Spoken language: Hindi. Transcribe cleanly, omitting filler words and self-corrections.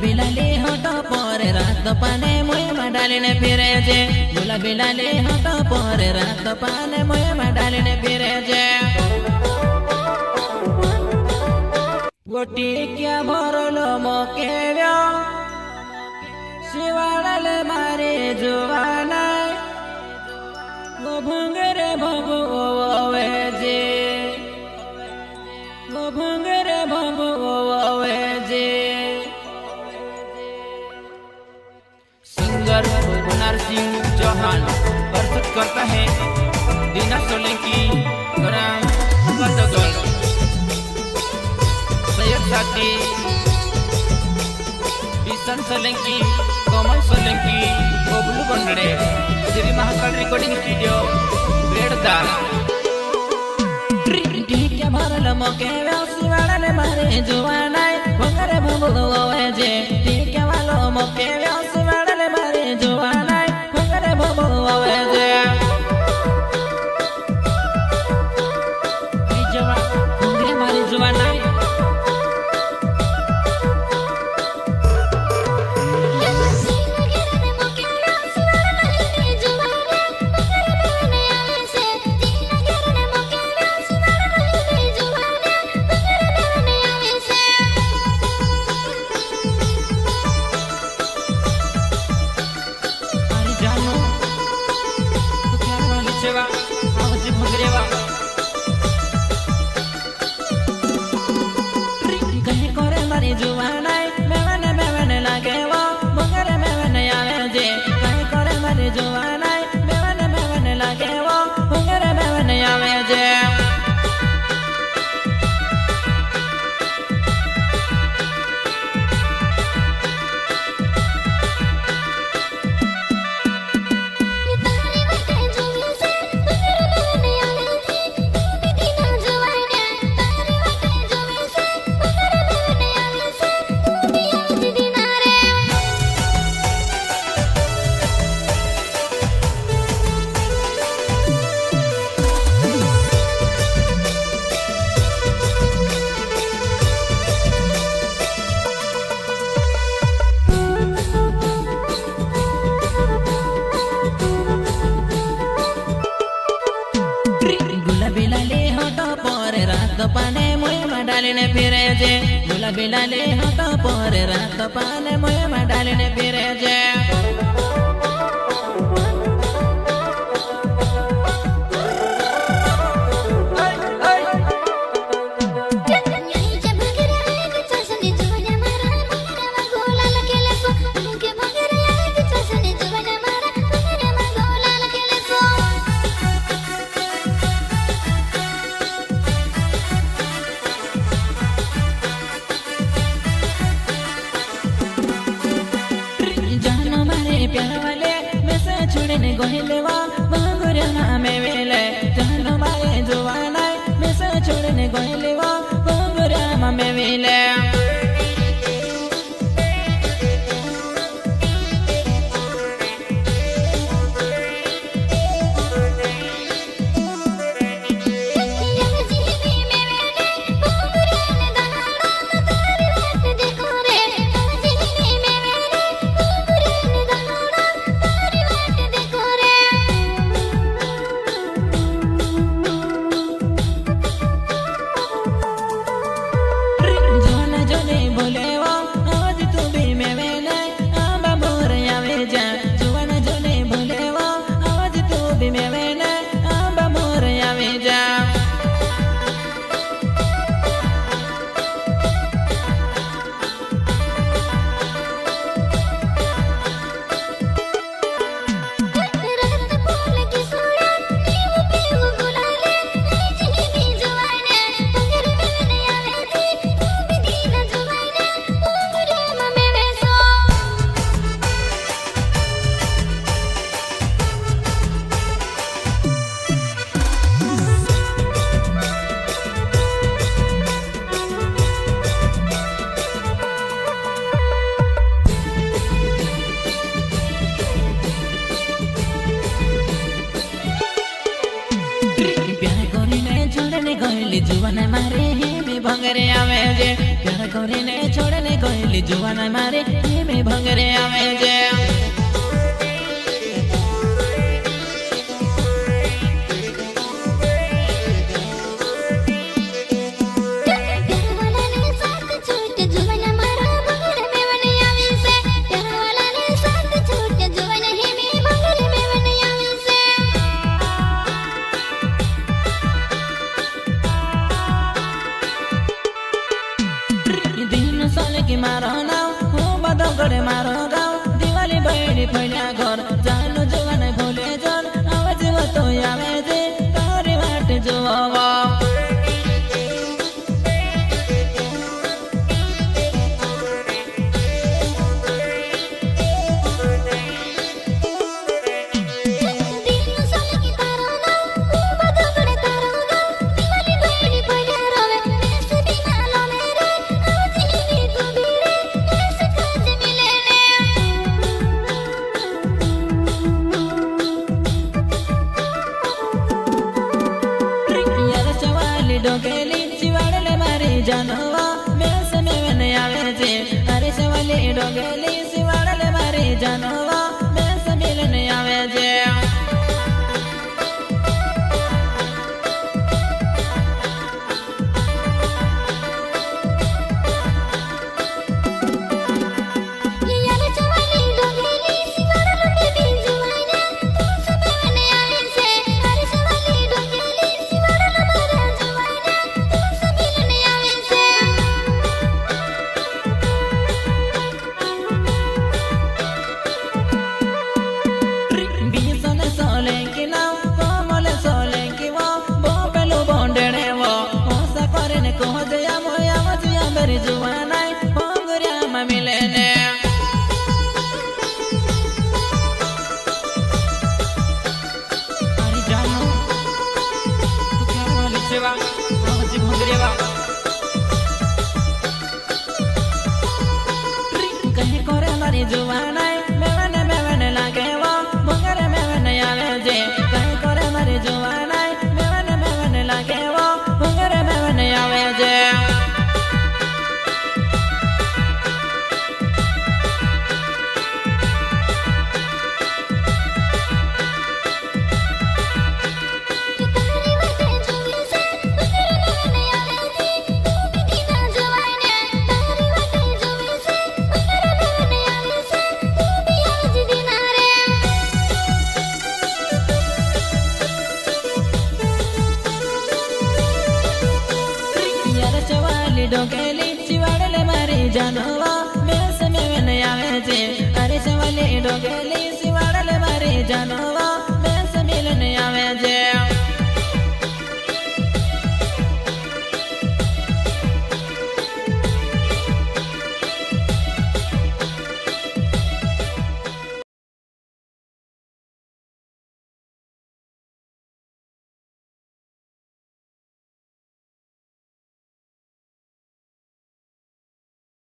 गुलाबी लाली होठो पर रात पाने मुहे में डालीने फिरे जे गुलाबी लाली होठो पर रात पाने मुहे में डालीने फिरे जे गोटी क्या भरलो मोकेव्यो शिवाड़ले मारे जुवाना वो भंगरे भंगु ओवे जे वो भंगरे भंगु ओवे जे सिंगर गुनार सिंह चौहान प्रस्तुत करता है दीना सोलंकी ग्राम बंदगल सैयद साथी किशन सोलंकी कोमल सोलंकी बबलू बंडड़े श्री महाकाल रिकॉर्डिंग स्टूडियो बेड़दा के भरल मोके व्यासी वाले मारे जुवाना भंगरे भंगु ओवे जे के वालो मोके व्यासी वाले मारे जुवाना भंगरे भंगु ओवे जे जवा भंगरे मारे जुवाना जुवाना मेवने मेवने लागे वो भंगरे मेवने आवे जे कहीं करे मारे जुवाना मेवने मेवने लागे वो भंगरे मेवने आवे जे पाने मुहे में डालीने फिरे जे गुलाबी लाली होठो पर रात पाने मुहे में डालीने फिरे जे प्यार वाले में से छुड़ने गोहिले वा भंगुरे में वेले जानो मारे जुवाना में से छुड़ने गोहिले वा भंगुरे में वेले गइली जुवन मारे हे में भंगरे आवे जे प्यार करे ने छोड़ने गइली પેલી જોવાના મારે મેં ભંગરે આવે છે મારો નામ હું બધો કરે મારો ગાવ દિવાળી બૈડી ફળ્યા ઘર જાનું જોવાને ભૂલે જન આવા જેવો તો આવે છે તારી વાટ જોવા ડોકેલી શિવાડલે મારી જાનવા બેસ મેવન આવે છે અરે શિવાલી ડોકેલી શિવાડલે મારી જાનવા બેસ મિલન આવે છે जुवानाय भंगऱ्या मिलेने अरे जानो तू क्या वाली सेवा आवाजी भंगरेवा कहीं करे मारी जुवानाय मेवने लागेवा भंगरे मेवने आवे जे कहीं करे मारी जुवानाय मेवने लागेवा भंगरे मेवने आवे जे डोकेली शिवाडले मारी जानवा